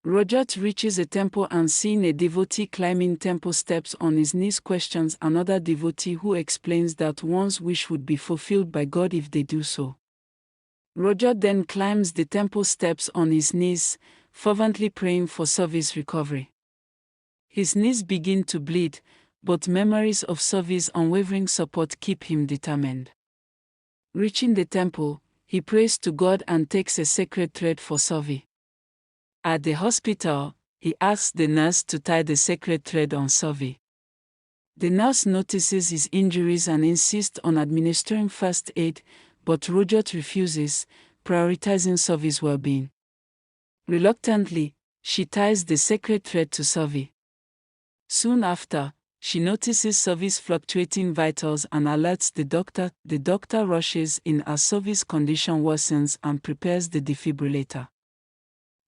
Rajat reaches a temple and seeing a devotee climbing temple steps on his knees questions another devotee who explains that one's wish would be fulfilled by God if they do so. Rajat then climbs the temple steps on his knees, fervently praying for Savi's recovery. His knees begin to bleed, but memories of Savi's unwavering support keep him determined. Reaching the temple, he prays to God and takes a sacred thread for Savi. At the hospital, he asks the nurse to tie the sacred thread on Savi. The nurse notices his injuries and insists on administering first aid, but Rajat refuses, prioritizing Savi's well-being. Reluctantly, she ties the sacred thread to Savi. Soon after, she notices Savi's fluctuating vitals and alerts the doctor. The doctor rushes in as Savi's condition worsens and prepares the defibrillator.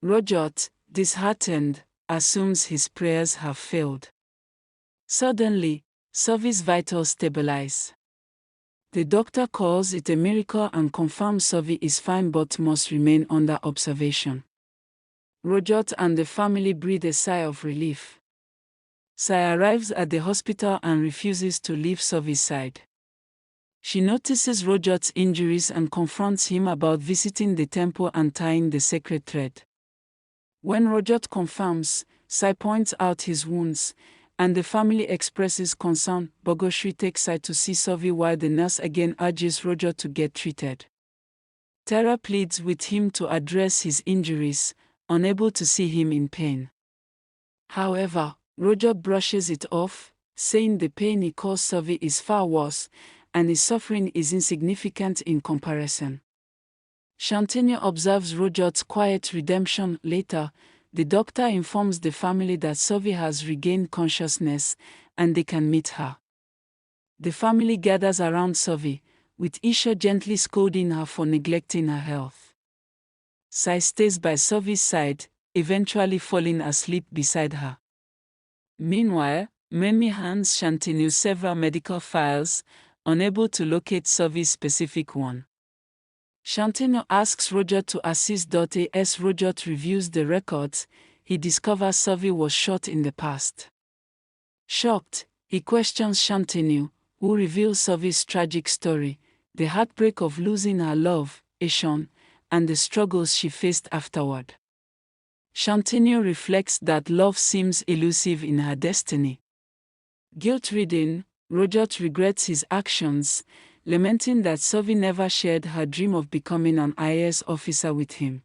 Rajat, disheartened, assumes his prayers have failed. Suddenly, Savi's vitals stabilize. The doctor calls it a miracle and confirms Savi is fine but must remain under observation. Rajat and the family breathe a sigh of relief. Sai arrives at the hospital and refuses to leave Savi's side. She notices Rajat's injuries and confronts him about visiting the temple and tying the sacred thread. When Rajat confirms, Sai points out his wounds, and the family expresses concern. Bogosri takes Sai to see Savi while the nurse again urges Rajat to get treated. Tara pleads with him to address his injuries, unable to see him in pain. However, Rajat brushes it off, saying the pain he caused Savi is far worse, and his suffering is insignificant in comparison. Shantanu observes Rajat's quiet redemption. Later, the doctor informs the family that Savi has regained consciousness, and they can meet her. The family gathers around Savi, with Isha gently scolding her for neglecting her health. Sai stays by Savi's side, eventually falling asleep beside her. Meanwhile, Memi hands Shantanu several medical files, unable to locate Savi's specific one. Shantanu asks Rajat to assist. As Rajat reviews the records, he discovers Savi was shot in the past. Shocked, he questions Shantanu, who reveals Savi's tragic story, the heartbreak of losing her love, Ishan, and the struggles she faced afterward. Shantanu reflects that love seems elusive in her destiny. Guilt-ridden, Rajat regrets his actions, lamenting that Savi never shared her dream of becoming an IAS officer with him.